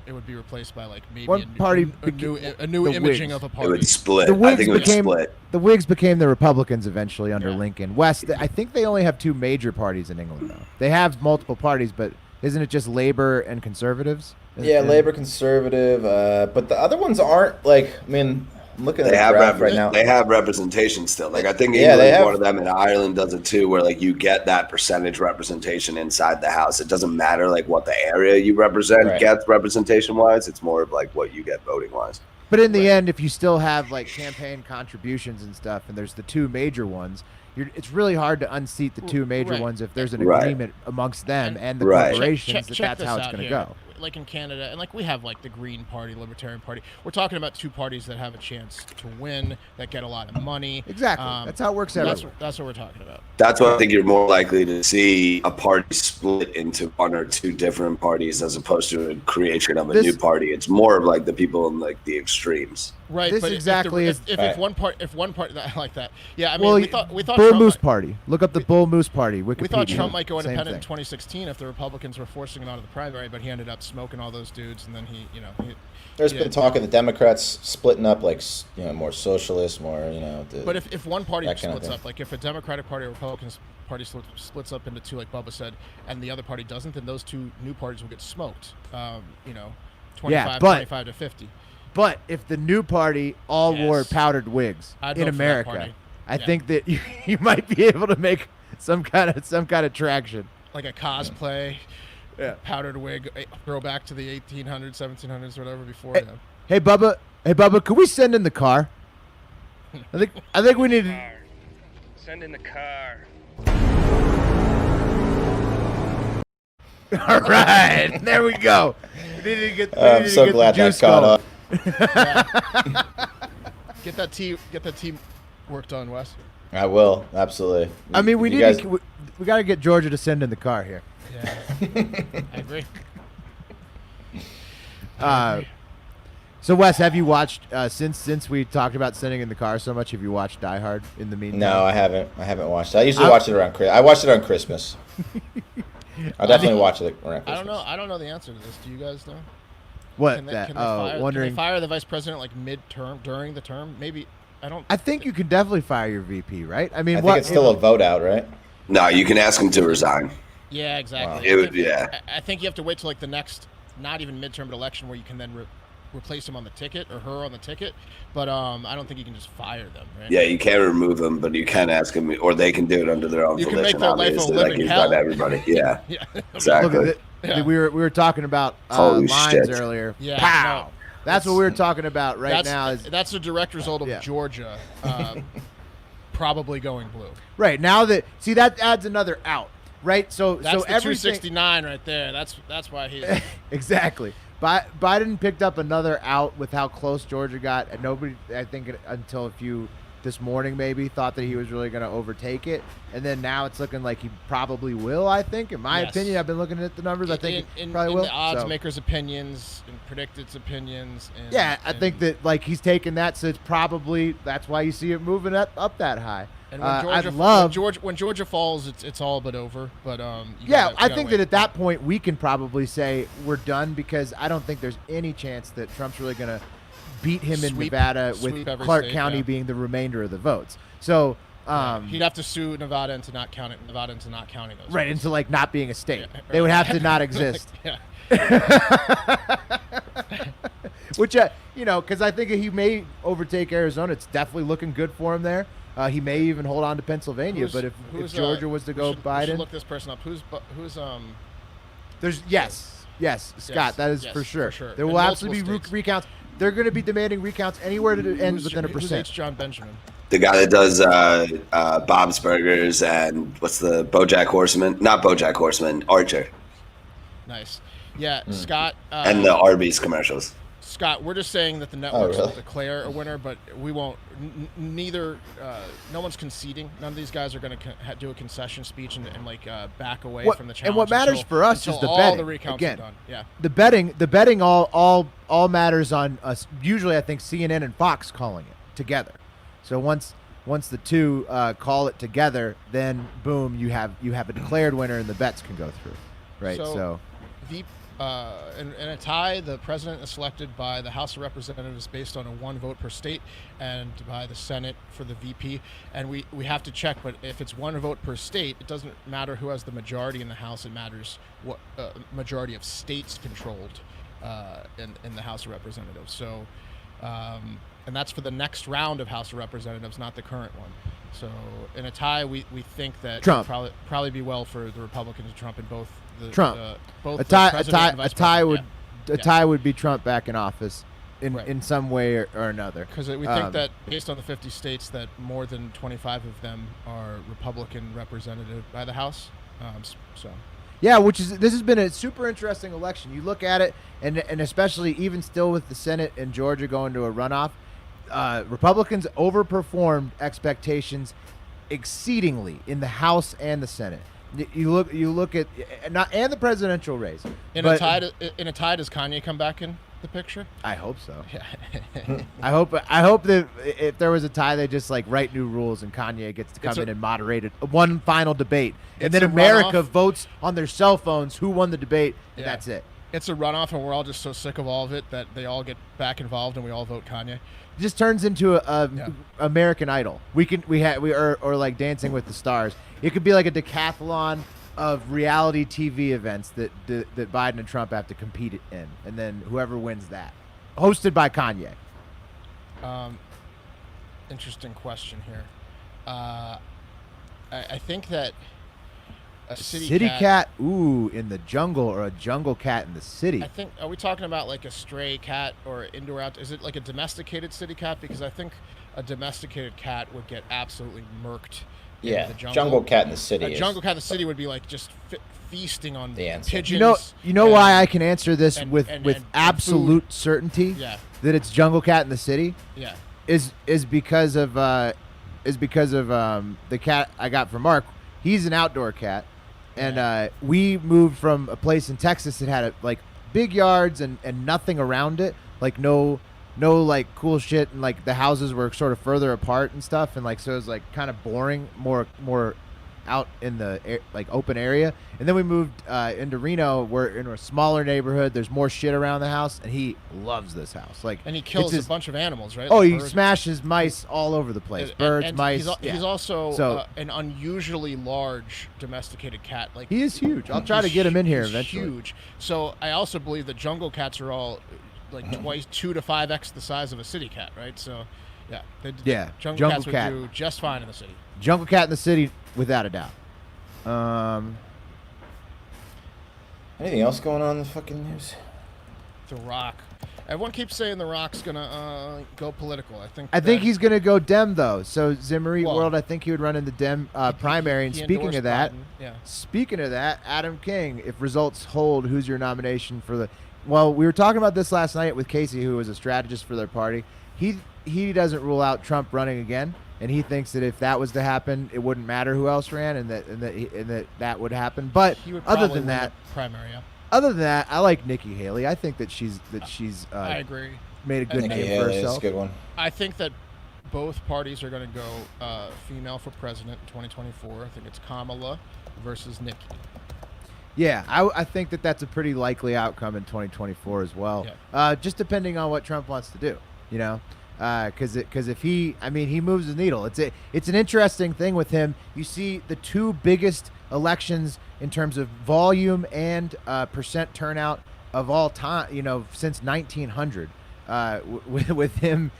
It would be replaced by maybe one party, a new imaging Whigs. of a party. It would split. I think it would split. The Whigs became the Republicans eventually under Lincoln. West, I think they only have two major parties in England though. They have multiple parties, but isn't it just Labor and Conservatives? Yeah, Labor, Conservative, but the other ones aren't I'm looking at the graph right now. They have representation still. I think England, one of them, and Ireland does it too, where you get that percentage representation inside the House. It doesn't matter what the area you represent gets representation wise. It's more of what you get voting wise. But in the end, if you still have campaign contributions and stuff, and there's the two major ones, it's really hard to unseat the two major ones if there's an agreement amongst them and the corporations that's how it's going to go. Like in Canada, and we have the Green Party, Libertarian Party. We're talking about two parties that have a chance to win, that get a lot of money. Exactly. That's how it works everywhere. That's what we're talking about. That's what I think you're more likely to see a party split into one or two different parties as opposed to a creation of a new party. It's more of the people in the extremes. Right, this but exactly if one part, I like that. Yeah, I mean, well, we thought Bull Trump Moose Party. Look up the Bull Moose Party. Wikipedia. We thought Trump might go independent in 2016 if the Republicans were forcing him out of the primary, but he ended up smoking all those dudes, and then he. There's been talk of the Democrats splitting up, more socialist, more But if one party splits up, if a Democratic Party or Republican Party splits up into two, like Bubba said, and the other party doesn't, then those two new parties will get smoked. 25 to 50. But if the new party all wore powdered wigs in America, I think that you might be able to make some kind of traction. Like a cosplay, powdered wig, throwback to the 1800s, 1700s, whatever before. Hey Bubba, could we send in the car? I think we need to send in the car. All right, there we go. We need to get. I'm so glad that caught up. Get that tea worked on, Wes. I will, absolutely. I mean, we got to get Georgia to send in the car here. Yeah, I agree. So Wes, have you watched since we talked about sending in the car so much? Have you watched Die Hard in the meantime? No, I haven't. Watched it. I usually watch it around Christmas. I watched it on Christmas. I'll definitely watch it around Christmas. I don't know the answer to this. Do you guys know? What? Can they fire the vice president midterm during the term? Maybe. I think you can definitely fire your VP, right? I mean, I think it's still a vote out, right? No, you can ask him to resign. Yeah, exactly. It would, yeah. I think you have to wait till like the next, not even midterm but election, where you can then replace him on the ticket or her on the ticket. But I don't think you can just fire them, right? Yeah, you can't remove them, but you can ask them, or they can do it under their own You can volition. make their life a Obviously, living like he's hell. done to everybody. Yeah, Yeah. exactly. Look, we were talking about Holy lines shit. earlier. Yeah, Pow. no. That's what we were talking about right now. That's a direct result of Yeah. Georgia probably going blue. Right now that adds another out. Right, so That's the everything 269 right there. That's why he's exactly. Biden picked up another out with how close Georgia got, and nobody, I think, until a few this morning maybe thought that he was really going to overtake it, and then now it's looking like he probably will. I think, in my Yes. opinion, I've been looking at the numbers. I think in he probably will. the odds so. makers' opinions and predicted's opinions. And, Yeah, I think that like he's taking that, so it's probably that's why you see it moving up that high. And when Georgia falls, it's all but over. But I think that at that point we can probably say we're done, because I don't think there's any chance that Trump's really going to beat him in Nevada with sweep every Clark state, County yeah. being the remainder of the votes. So he'd have to sue Nevada into not counting those. right votes. into like not being a state. Yeah, They would have to not exist. Yeah. Which because I think he may overtake Arizona. It's definitely looking good for him there. He may even hold on to Pennsylvania. But if Georgia was to go we should Biden, look this person up. Who's there's yes, Scott. That is yes, for sure. for sure. There In will multiple absolutely be states. recounts. They're going to be demanding recounts anywhere to end within a Who's percent. H. John Benjamin? The guy that does Bob's Burgers and what's the BoJack Horseman? Not BoJack Horseman, Archer, Nice. Yeah, Scott. and the Arby's commercials. Scott, we're just saying that the networks will really? declare a winner, but we won't. Neither. No one's conceding. None of these guys are going to do a concession speech and back away from the challenge. And what matters for us is the all betting. the recounts Again, are done. Yeah. the betting all matters on us. Usually, I think CNN and Fox calling it together. So once the two call it together, then boom, you have a declared winner, and the bets can go through. Right. So in a tie, the president is selected by the House of Representatives based on a one vote per state, and by the Senate for the VP. And we have to check, but if it's one vote per state, it doesn't matter who has the majority in the House. It matters what majority of states controlled in the House of Representatives. So, and that's for the next round of House of Representatives, not the current one. So in a tie, we think that Trump. probably be well for the Republicans and Trump in both. Both a the president and vice president. a tie would be Trump back in office Right. in some way or another. Because we think that based on the 50 states, that more than 25 of them are Republican represented by the House. So Yeah, this has been a super interesting election. You look at it, and especially even still with the Senate and Georgia going to a runoff, Republicans overperformed expectations exceedingly in the House and the Senate. You look at and the presidential race. in a tie, does Kanye come back in the picture? I hope so. Yeah. I hope that if there was a tie, they just like write new rules and Kanye gets to come in and moderate it. One final debate, and It's then a America runoff. votes on their cell phones who won the debate, and Yeah. that's it. It's a runoff, and we're all just so sick of all of it that they all get back involved, and we all vote Kanye. It just turns into a Yeah. American Idol. Or like Dancing with the Stars. It could be like a decathlon of reality TV events that Biden and Trump have to compete in, and then whoever wins that, hosted by Kanye. Interesting question here. I think that a city cat, ooh, in the jungle, or a jungle cat in the city. I think, are we talking about like a stray cat or indoor out? Is it like a domesticated city cat? Because I think a domesticated cat would get absolutely murked. Yeah, in the jungle cat in the city. A is- jungle cat in the city would be like just feasting on The answer. pigeons. You know why I can answer this and- with and absolute food. certainty Yeah, that it's jungle cat in the city yeah. is because of the cat I got from Mark. He's an outdoor cat, and we moved from a place in Texas that had like big yards and nothing around it, like no like cool shit, and like the houses were sort of further apart and stuff, and like so it was like kind of boring, more out in the open area, and then we moved into Reno. We're in a smaller neighborhood. There's more shit around the house, and he loves this house. Like, and he kills a bunch of animals, right? Oh, like he birds. smashes mice all over the place. Birds, and mice. He's also So- an unusually large domesticated cat. Like, he is huge. I'll try to get him in here he's eventually. Huge. So I also believe that jungle cats are all like 2 to 5x the size of a city cat, right? So, yeah, jungle cats cat. would do just fine in the city. Jungle cat in the city, without a doubt. Anything else going on in the fucking news? The Rock. Everyone keeps saying The Rock's gonna go political. I think he's gonna go Dem though. So Zimmery Well, World, I think he would run in the Dem primary. And he speaking of endorsed that, Biden. speaking of that, Adam King, if results hold, who's your nomination for the? Well, we were talking about this last night with Casey, who was a strategist for their party. He doesn't rule out Trump running again, and he thinks that if that was to happen, it wouldn't matter who else ran, and that would happen. But He would other probably than win that, the primary. Yeah. other than that, I like Nikki Haley. I think that she's I agree. made a good Nikki name for Haley is a herself. good one. I think that both parties are going to go female for president in 2024. I think it's Kamala versus Nikki. Yeah, I think that that's a pretty likely outcome in 2024 as well. Yeah. Just depending on what Trump wants to do, you know, because if he moves the needle. It's an interesting thing with him. You see the two biggest elections in terms of volume and percent turnout of all time, you know, since 1900, with him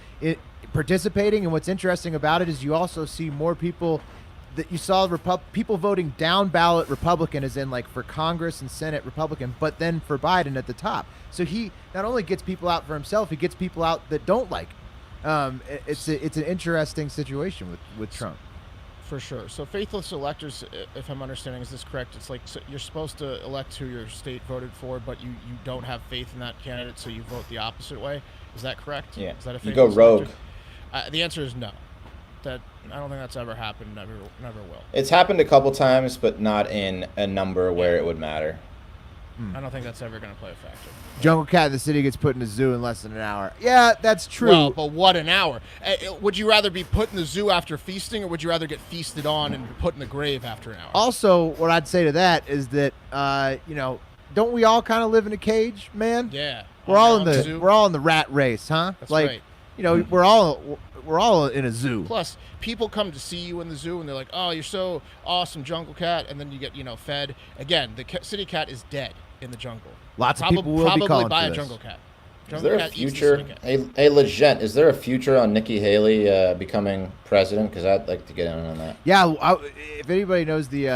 participating. And what's interesting about it is you also see more people that you saw people voting down ballot Republican, as in like for Congress and Senate Republican, but then for Biden at the top. So he not only gets people out for himself, he gets people out that don't like him. It's an interesting situation with Trump. For sure. So faithless electors, if I'm understanding, is this correct? It's like, so you're supposed to elect who your state voted for, but you don't have faith in that candidate, so you vote the opposite way. Is that correct? Yeah. Is that a You go faithless rogue. elector? The answer is no. That I don't think that's ever happened. Never will. It's happened a couple times, but not in a number where it would matter. I don't think that's ever going to play a factor. Jungle cat in the city gets put in a zoo in less than an hour. Yeah, that's true. Well, but what an hour. Would you rather be put in the zoo after feasting, or would you rather get feasted on and put in the grave after an hour? Also, what I'd say to that is that don't we all kind of live in a cage, man? Yeah. We're all in the zoo. we're all in the rat race, huh? That's like, right. you know, we're all in a zoo. Plus, people come to see you in the zoo, and they're like, "Oh, you're so awesome, jungle cat," and then you get, fed. Again, the city cat is dead in the jungle. Lots of people will be calling probably by for a this. jungle cat. Is Jungle there a cat eats the future? city cat. Hey, legit, is there a future on Nikki Haley becoming president? Because I'd like to get in on that. Yeah, if anybody knows the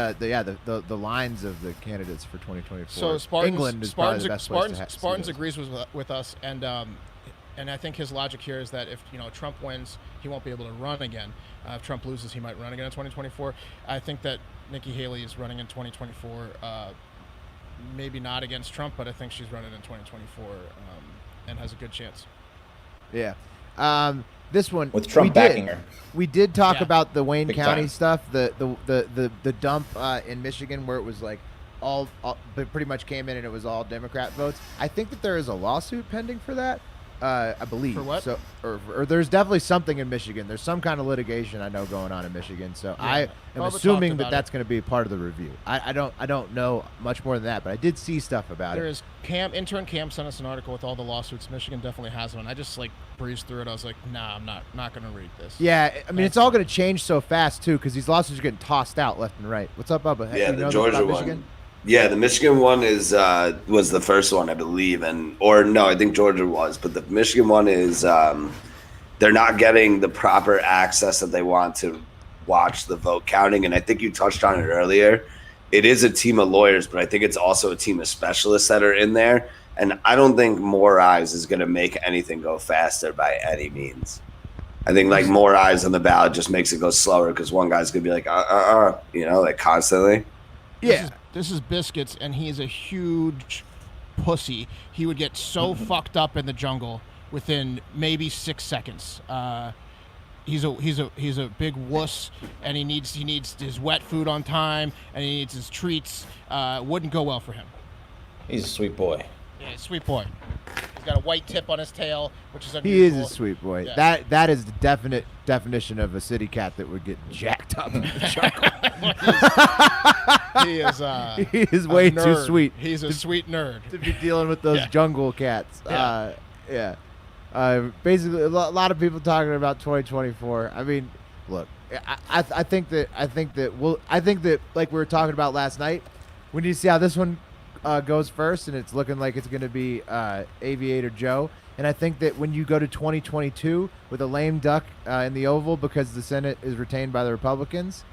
lines of the candidates for 2024, So Spartans, England is probably the best place to see Spartans this. agrees with us, and I think his logic here is that if Trump wins, he won't be able to run again. If Trump loses, he might run again in 2024. I think that Nikki Haley is running in 2024. Maybe not against Trump, but I think she's running in 2024 and has a good chance. Yeah. This one With Trump backing her. We did talk Yeah. about the Wayne Big County time. stuff, the dump in Michigan where it was like all but pretty much came in and it was all Democrat votes. I think that there is a lawsuit pending for that. I believe. For what? So, or there's definitely something in Michigan. There's some kind of litigation I know going on in Michigan. So I am Bubba assuming talked that about that's going to be part of the review. I don't know much more than that, but I did see stuff about There it. is intern Cam sent us an article with all the lawsuits. Michigan definitely has one. I just breezed through it. I was like, nah, I'm not going to read this. Yeah, I mean, it's all going to change so fast too because these lawsuits are getting tossed out left and right. What's up, Bubba? Yeah, You the know Georgia about one. Michigan? Yeah, the Michigan one was the first one, I believe, I think Georgia was, but the Michigan one is they're not getting the proper access that they want to watch the vote counting, and I think you touched on it earlier. It is a team of lawyers, but I think it's also a team of specialists that are in there, and I don't think more eyes is going to make anything go faster by any means. I think more eyes on the ballot just makes it go slower because one guy's going to be like, constantly. Yeah. This is Biscuits, and he's a huge pussy. He would get so fucked up in the jungle within maybe 6 seconds. He's a big wuss, and he needs his wet food on time, and he needs his treats. Wouldn't go well for him. He's a sweet boy. Yeah, sweet boy. He's got a white tip on his tail, which is He is unusual. a sweet boy. Yeah. That is the definite definition of a city cat that would get jacked up in the jungle. He is. He is a way too nerd. sweet He's a sweet nerd. to be dealing with those Yeah. jungle cats. Yeah. Basically, a lot of people talking about 2024. I mean, look, I think that like we were talking about last night, we need to see how this one goes first, and it's looking like it's going to be Aviator Joe. And I think that when you go to 2022 with a lame duck in the Oval because the Senate is retained by the Republicans,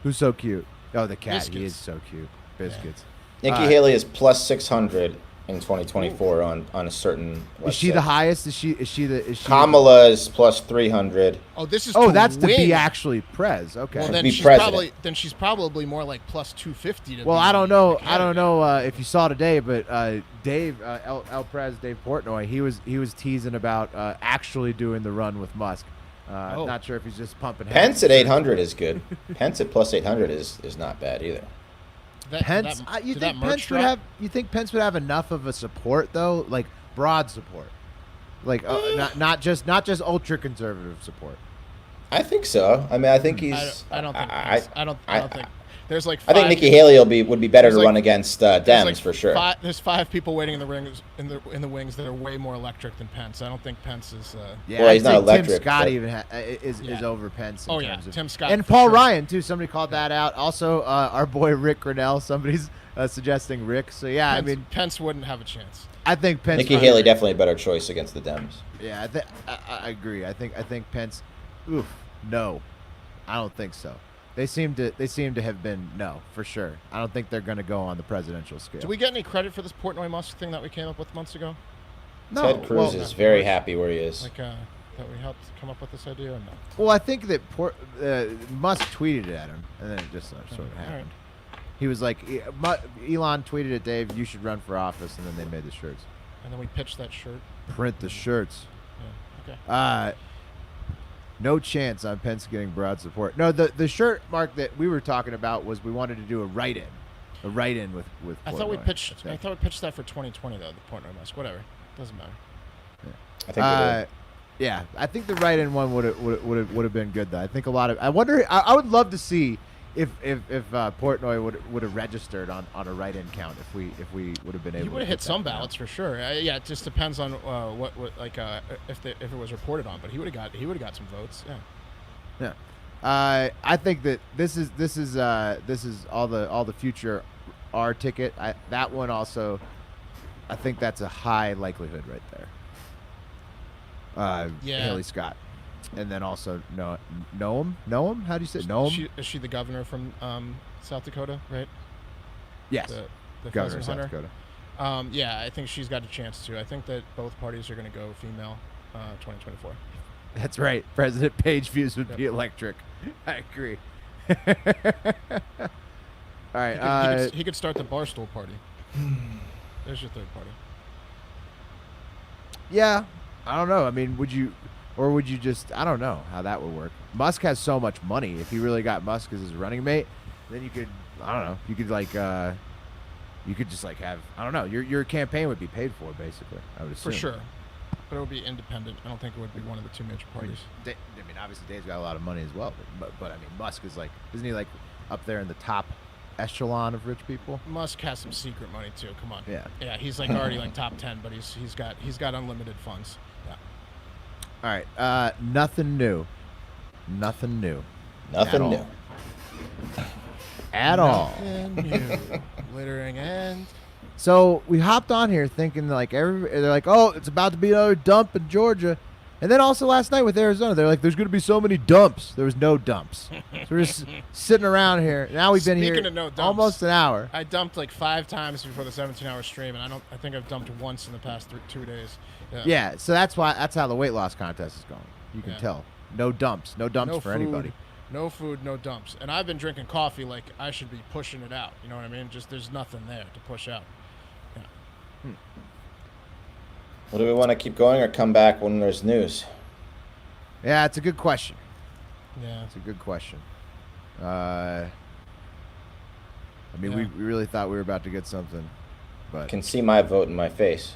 who's so cute? Oh, the cat. He Biscuits. is so cute. Biscuits. Nikki Haley is plus 600 in 2024 on a certain website. Is she the highest? Is she Kamala is plus 300. Oh, this is. Oh, to that's to win. be actually Prez. Okay. Well, To then be she's president. probably more like plus 250. To Well, be I don't know. the I don't candidate. know if you saw today, but Dave El Prez, Dave Portnoy, he was teasing about actually doing the run with Musk. Oh. Not sure if he's just pumping. Pence heads. at 800 is good. Pence at plus 800 is not bad either. Pence. You did think that merch Pence would drop? have? You think Pence would have enough of a support though, like broad support, like not just ultra conservative support. I think so. I mean, I think he's. I don't think. I don't think. There's like. I think five- Nikki Haley would be better There's to like- run against there's Dems like for sure. There's 5 people waiting in the rings in the wings that are way more electric than Pence. I don't think Pence is. Yeah, Well, I'd he's not say electric, Tim Scott but- even is Yeah. over Pence. In Oh, yeah, terms of, Tim Scott and for Paul sure. Ryan too. Somebody called that out. Also, our boy Rick Grinnell. Somebody's suggesting Rick. So yeah, Pence, I mean, Pence wouldn't have a chance. I think Pence. Nikki Haley definitely a better choice against the Dems. Yeah, I agree. I think Pence. Oof, no, I don't think so. They seem to have been no for sure. I don't think they're going to go on the presidential scale. Do we get any credit for this Portnoy Musk thing that we came up with months ago? No. Ted Cruz well, is very happy where he is. Like that we helped come up with this idea or no? well, I think that Musk tweeted it at him, and then it just sort of All right. happened. He was like, Elon tweeted at Dave, "You should run for office," and then they made the shirts. And then we pitched that shirt. Print the shirts. Yeah. Okay. No chance on Pence getting broad support. No, the shirt, Mark, that we were talking about was we wanted to do a write-in with. I thought we Portnoy. pitched. That's I right. thought we pitched that for 2020 though. The Portnoy Musk. Whatever. Doesn't matter. I think we did. Yeah, I think the write-in one would have been good though. I think a lot of. I wonder. I would love to see if Portnoy would have registered on a write-in count if we would have been able. He would to have hit get some that count. ballots for sure. Yeah, it just depends on what if it was reported on. But he would have got some votes. Yeah. Yeah, I think that this is all the future R ticket. That one also, I think that's a high likelihood right there. Yeah. Haley Scott, and then also Noam. How do you say Noam? Is she the governor from South Dakota, right? Yes, The governor pheasant of South hunter. Dakota. Yeah, I think she's got a chance too. I think that both parties are going to go female 2024. That's right. President Page views would be electric. I agree. All right. He could start the Barstool party. There's your third party. Yeah, I don't know. I mean, would you just? I don't know how that would work. Musk has so much money. If he really got Musk as his running mate, then you could. I don't know. You could you could just have. I don't know. Your campaign would be paid for basically. I would assume. For sure. But it would be independent. I don't think it would be one of the two major I mean, parties. obviously Dave's got a lot of money as well, but I mean, Musk is isn't he up there in the top echelon of rich people? Musk has some secret money too. Come on. Yeah. Yeah, he's already top 10, but he's got unlimited funds. Yeah. All right. Nothing new. Nothing new. Nothing all. new. At all. Nothing new. Littering and So we hopped on here thinking they're like, oh, it's about to be another dump in Georgia. And then also last night with Arizona, they're like, there's going to be so many dumps. There was no dumps. So we're just sitting around here. Now we've been Speaking here of no dumps, almost an hour. I dumped 5 times before the 17-hour stream, and I think I've dumped once in the past 2 days. Yeah, so that's how the weight loss contest is going. You can Yeah. tell. No dumps. No dumps No for food, anybody. No food, no dumps. And I've been drinking coffee like I should be pushing it out. You know what I mean? Just there's nothing there to push out. Well, do we want to keep going or come back when there's news? Yeah, it's a good question. Yeah. It's a good question. I mean, Yeah. we really thought we were about to get something But Can see my vote in my face.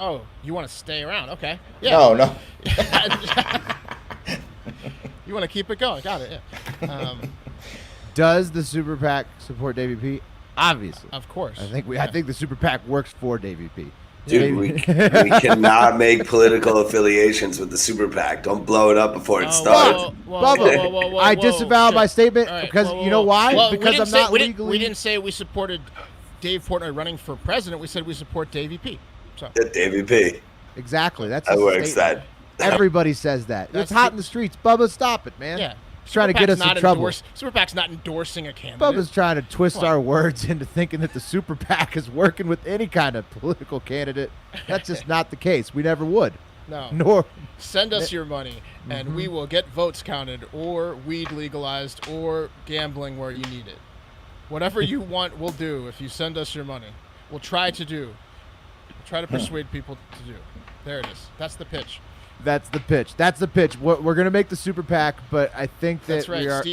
Oh, you want to stay around? Okay. Yeah. No. You want to keep it going? Got it. Yeah. does the super PAC support Davey P? Obviously. Of course. I think the super PAC works for Davey P. Dude, we cannot make political affiliations with the super PAC. Don't blow it up before it starts. Bubba, I disavow my statement because you know why? Well, because I'm not we legally. We didn't say we supported Dave Portnoy running for president. We said we support Davey P. So Davey P. Exactly. That's That a works. statement. Everybody says that. That's It's hot the- in the streets. Bubba, stop it, man. yeah. He's trying to get us in trouble. Super PAC's not endorsing a candidate. Bubba's trying to twist Come on. our words into thinking that the super PAC is working with any kind of political candidate. That's just not the case. We never would. No. Nor Send us your money, and Mm-hmm. we will get votes counted, or weed legalized, or gambling where you need it. Whatever you want, we'll do if you send us your money. We'll try to do. We'll try to persuade people to do. There it is. That's the pitch. that's the pitch. That's the pitch. We're going to make the super PAC, but I think that That's right. we are.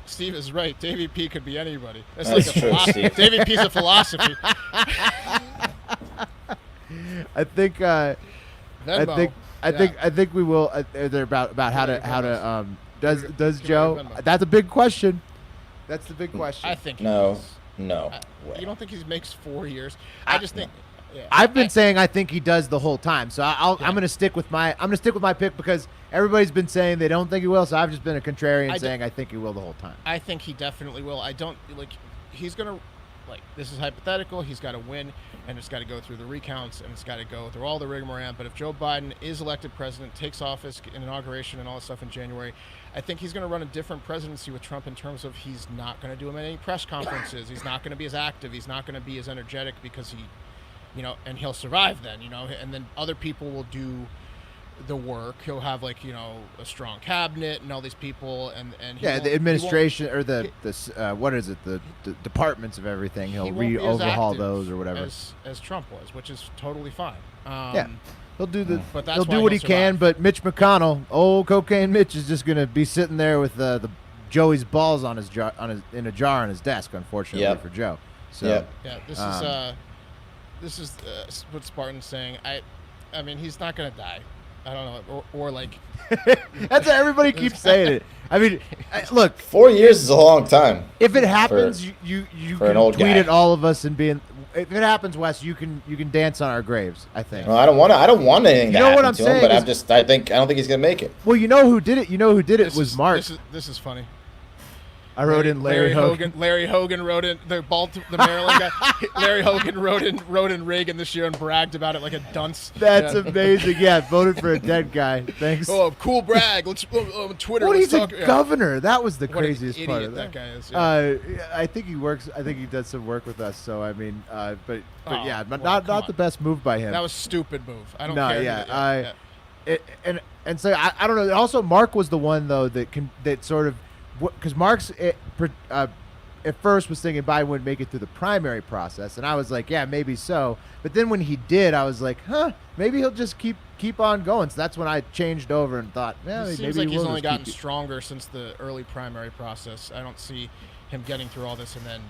Steve is right. Davey P could be anybody. That's That's like a true, philosophy. Steve. Davey P's a philosophy. I think. I Venmo. think we will. They're about how Yeah, to does Give me Joe? your Venmo. That's a big question. That's the big question. I think he No. does. No. way. You don't think he makes 4 years? I just think. Yeah. I've been saying I think he does the whole time, so I'm going to stick with my pick because everybody's been saying they don't think he will. So I've just been a contrarian saying I think he will the whole time. I think he definitely will. I don't like. He's gonna like. This is hypothetical. He's got to win, and it's got to go through the recounts, and it's got to go through all the rigmarole. But if Joe Biden is elected president, takes office, inauguration, and all that stuff in January, I think he's going to run a different presidency with Trump in terms of he's not going to do many press conferences. He's not going to be as active. He's not going to be as energetic because he, and he'll survive then. And then other people will do the work. He'll have a strong cabinet and all these people, and he won't- The he administration or the what is it? The departments of everything. He'll won't be as overhaul active those or whatever. as Trump was, which is totally fine. Yeah. He'll do But that's he'll why do what he he'll can. survive. But Mitch McConnell, old cocaine Mitch, is just gonna be sitting there with the Joey's balls in a jar on his desk. Unfortunately Yep. for Joe. So Yep. Yeah, this is what Spartan's saying. I mean, he's not gonna die. I don't know, or like that's what everybody keeps saying it. I mean, look, 4 years is a long time. if it happens, you for an can old tweet guy. at all of us and if it happens, Wes, you can dance on our graves. I think. No, I don't want anything to You know what happen I'm to him, saying but is- I don't think he's gonna make it. Well, you know who did it? You know who did it this was is, Mark. This is funny. I wrote in Larry Hogan. Larry Hogan wrote in the Maryland guy. Larry Hogan wrote in Reagan this year and bragged about it like a dunce. That's Yeah. amazing. Yeah, voted for a dead guy. Thanks. Oh, cool brag. Let's Twitter. Well, let's he's a talk. Yeah. governor. That was the What an craziest part idiot of that that. guy is. Yeah. I think he works. I think he does some work with us. So I mean, but Oh, yeah, but well, come not on. the best move by him. That was a stupid move. I don't No, care. yeah, and so I don't know. Also, Mark was the one though that sort of because Mark's at first was thinking Biden wouldn't make it through the primary process, and I was like, yeah, maybe so. But then when he did, I was like, maybe he'll just keep on going. So that's when I changed over and thought, yeah, It maybe seems like he he's will only just gotten keep- stronger since the early primary process. I don't see him getting through all this and then.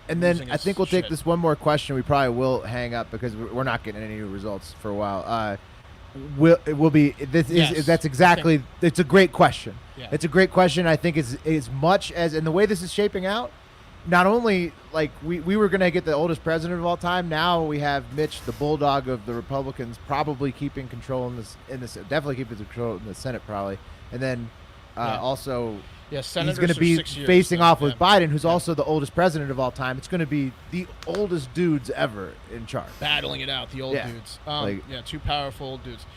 And then losing I his think we'll take shit. this one more question. We probably will hang up because we're not getting any new results for a while. It will be. Yes, That's exactly. It's a great question. Yeah. It's a great question. I think as much as and the way this is shaping out, not only like we were gonna get the oldest president of all time. Now we have Mitch, the bulldog of the Republicans, probably keeping control in this definitely keeping control in the Senate probably, and then Yeah. also. Yeah, He's senators going to are be 6 years, facing so, off with yeah. Biden, who's also the oldest president of all time. It's going to be the oldest dudes ever in charge. battling it out, the old Yeah. dudes. Like- Yeah, two powerful old dudes.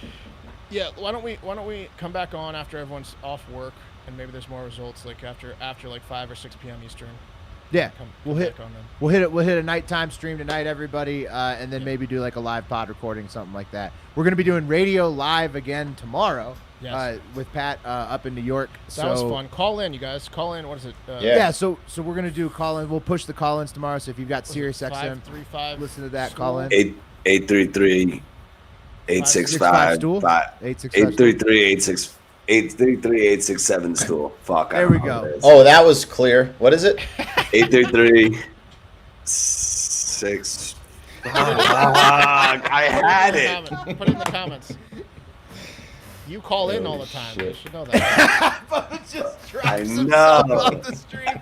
Yeah, why don't we come back on after everyone's off work and maybe there's more results like after like 5 or 6 p.m. Eastern. Yeah, Come we'll hit back on then. we'll hit a nighttime stream tonight, everybody, and then maybe do like a live pod recording, something like that. We're going to be doing radio live again tomorrow. Yes. With Pat up in New York. That was fun. Call in, you guys. Call in. What is it? Yeah. Yeah, so we're gonna do call in. We'll push the call ins tomorrow. So if you've got Sirius XM, 535. listen to that. Call in. 833 865 stool? 833 867 stool. Fuck. I There don't we know go. what it is. Oh, that was clear. What is it? 833 6. I had it. Put it in the comments. You call in all the time. You shit. should know that. I know.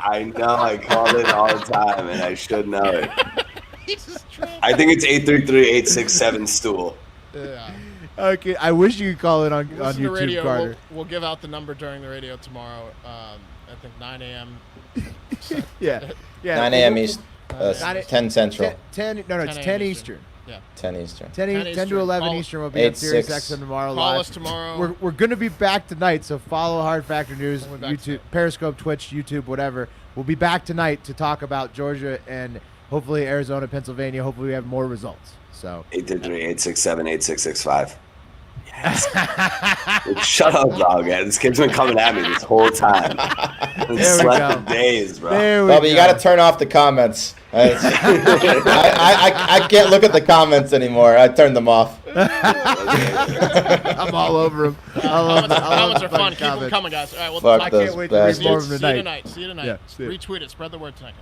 I know. I call it all the time, and I should know it. He just dropped I think it's 833-867 stool. Yeah. Okay, I wish you could call it on Listen to YouTube, radio. Carter. We'll give out the number during the radio tomorrow. I think 9 a.m. Yeah. 9 a.m. East, 9 10 Central, 10 no, it's 10 10 a.m. Eastern. 10 Eastern. 10 10 to Eastern. 11 Call- Eastern will be on 8-6. Sirius XM tomorrow Call live. us tomorrow. We're going to be back tonight, so follow Hard Factor News, We'll be back YouTube, tonight. Periscope, Twitch, YouTube, whatever. We'll be back tonight to talk about Georgia and hopefully Arizona, Pennsylvania. Hopefully we have more results. So 833-867-8665. Yes. Shut up, dog. This kid's been coming at me this whole time. we Slept go. for days, bro. there we Bubba, you go. got to turn off the comments. I can't look at the comments anymore. I turned them off. I'm all over them. Comments are fun. Keep them coming, guys. All right, well, Fuck I those can't wait to read bastards. more of them see you tonight. tonight. See you tonight. Yeah, see you. Retweet it. Spread the word tonight.